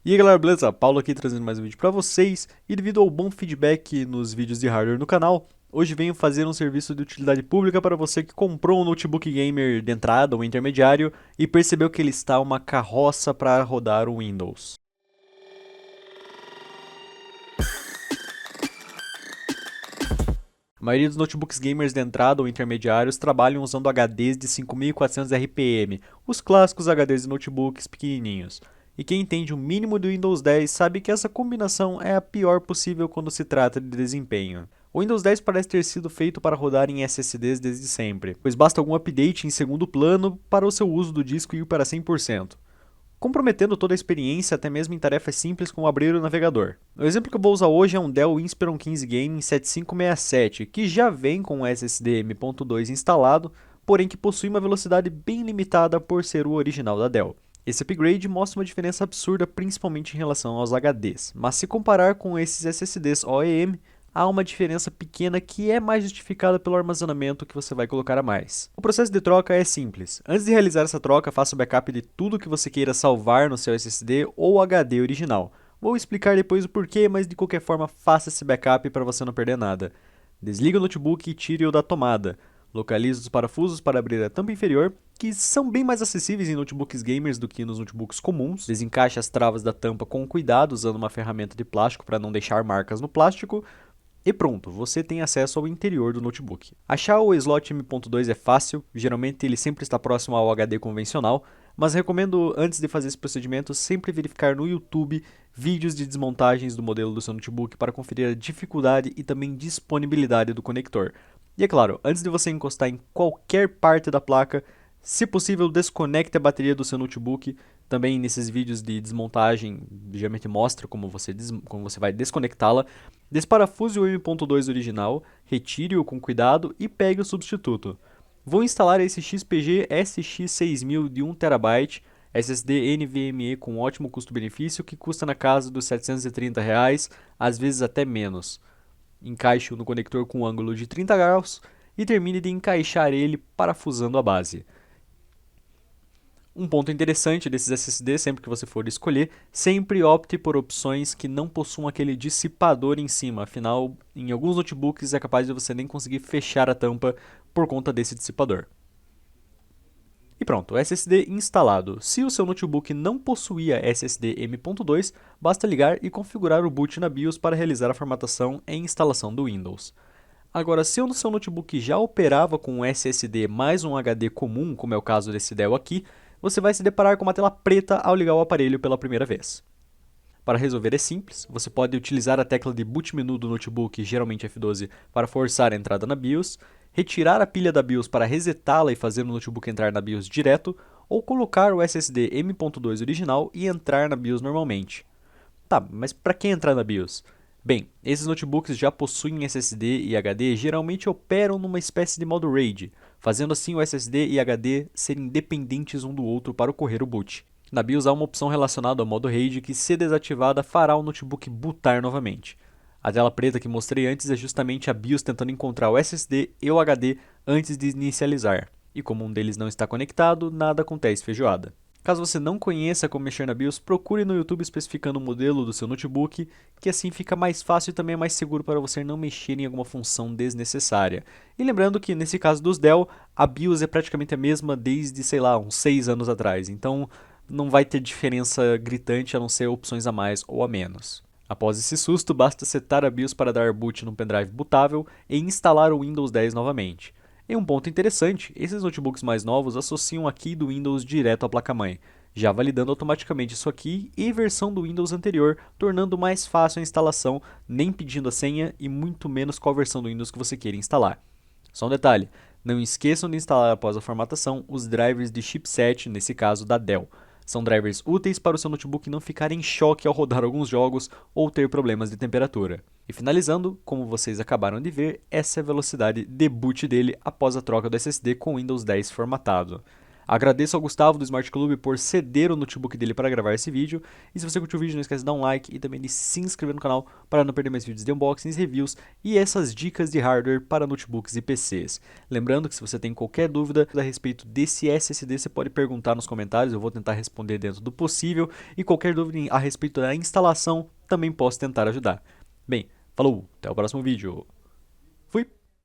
E aí galera, beleza? Paulo aqui trazendo mais um vídeo pra vocês. E devido ao bom feedback nos vídeos de hardware no canal, hoje venho fazer um serviço de utilidade pública para você que comprou um notebook gamer de entrada ou intermediário e percebeu que ele está uma carroça para rodar o Windows. A maioria dos notebooks gamers de entrada ou intermediários trabalham usando HDs de 5400 RPM, os clássicos HDs de notebooks pequenininhos. E quem entende o mínimo do Windows 10 sabe que essa combinação é a pior possível quando se trata de desempenho. O Windows 10 parece ter sido feito para rodar em SSDs desde sempre, pois basta algum update em segundo plano para o seu uso do disco ir para 100%. Comprometendo toda a experiência até mesmo em tarefas simples como abrir o navegador. O exemplo que eu vou usar hoje é um Dell Inspiron 15 Gaming 7567, que já vem com o SSD M.2 instalado, porém que possui uma velocidade bem limitada por ser o original da Dell. Esse upgrade mostra uma diferença absurda principalmente em relação aos HDs, mas se comparar com esses SSDs OEM, há uma diferença pequena que é mais justificada pelo armazenamento que você vai colocar a mais. O processo de troca é simples. Antes de realizar essa troca, faça o backup de tudo que você queira salvar no seu SSD ou HD original. Vou explicar depois o porquê, mas de qualquer forma faça esse backup para você não perder nada. Desligue o notebook e tire-o da tomada. Localize os parafusos para abrir a tampa inferior, que são bem mais acessíveis em notebooks gamers do que nos notebooks comuns. Desencaixe as travas da tampa com cuidado usando uma ferramenta de plástico para não deixar marcas no plástico. E pronto, você tem acesso ao interior do notebook. Achar o slot M.2 é fácil, geralmente ele sempre está próximo ao HD convencional, mas recomendo antes de fazer esse procedimento sempre verificar no YouTube vídeos de desmontagens do modelo do seu notebook para conferir a dificuldade e também disponibilidade do conector. E é claro, antes de você encostar em qualquer parte da placa, se possível desconecte a bateria do seu notebook. Também nesses vídeos de desmontagem, geralmente mostra como você vai desconectá-la. Desparafuse o M.2 original, retire-o com cuidado e pegue o substituto. Vou instalar esse XPG SX6000 de 1TB, SSD NVMe com ótimo custo-benefício que custa na casa dos R$ 730, às vezes até menos. Encaixe-o no conector com um ângulo de 30 graus e termine de encaixar ele parafusando a base. Um ponto interessante desses SSDs, sempre que você for escolher, sempre opte por opções que não possuam aquele dissipador em cima, afinal, em alguns notebooks é capaz de você nem conseguir fechar a tampa por conta desse dissipador. E pronto, SSD instalado. Se o seu notebook não possuía SSD M.2, basta ligar e configurar o boot na BIOS para realizar a formatação e instalação do Windows. Agora, se o seu notebook já operava com um SSD mais um HD comum, como é o caso desse Dell aqui, você vai se deparar com uma tela preta ao ligar o aparelho pela primeira vez. Para resolver é simples, você pode utilizar a tecla de boot menu do notebook, geralmente F12, para forçar a entrada na BIOS, retirar a pilha da BIOS para resetá-la e fazer o notebook entrar na BIOS direto, ou colocar o SSD M.2 original e entrar na BIOS normalmente. Tá, mas para que entrar na BIOS? Bem, esses notebooks já possuem SSD e HD e geralmente operam numa espécie de modo RAID, fazendo assim o SSD e HD serem independentes um do outro para ocorrer o boot. Na BIOS há uma opção relacionada ao modo RAID que, se desativada, fará o notebook bootar novamente. A tela preta que mostrei antes é justamente a BIOS tentando encontrar o SSD e o HD antes de inicializar, e como um deles não está conectado, nada acontece feijoada. Caso você não conheça como mexer na BIOS, procure no YouTube especificando o modelo do seu notebook, que assim fica mais fácil e também é mais seguro para você não mexer em alguma função desnecessária. E lembrando que nesse caso dos Dell, a BIOS é praticamente a mesma desde, sei lá, uns 6 anos atrás, então não vai ter diferença gritante a não ser opções a mais ou a menos. Após esse susto, basta setar a BIOS para dar boot num pendrive bootável e instalar o Windows 10 novamente. E um ponto interessante, esses notebooks mais novos associam a key do Windows direto à placa-mãe, já validando automaticamente sua key e versão do Windows anterior, tornando mais fácil a instalação, nem pedindo a senha e muito menos qual versão do Windows que você queira instalar. Só um detalhe, não esqueçam de instalar após a formatação os drivers de chipset, nesse caso da Dell. São drivers úteis para o seu notebook não ficar em choque ao rodar alguns jogos ou ter problemas de temperatura. E finalizando, como vocês acabaram de ver, essa é a velocidade de boot dele após a troca do SSD com o Windows 10 formatado. Agradeço ao Gustavo do Smart Club por ceder o notebook dele para gravar esse vídeo. E se você curtiu o vídeo, não esquece de dar um like e também de se inscrever no canal para não perder mais vídeos de unboxings, reviews e essas dicas de hardware para notebooks e PCs. Lembrando que se você tem qualquer dúvida a respeito desse SSD, você pode perguntar nos comentários, eu vou tentar responder dentro do possível. E qualquer dúvida a respeito da instalação, também posso tentar ajudar. Bem, falou, até o próximo vídeo.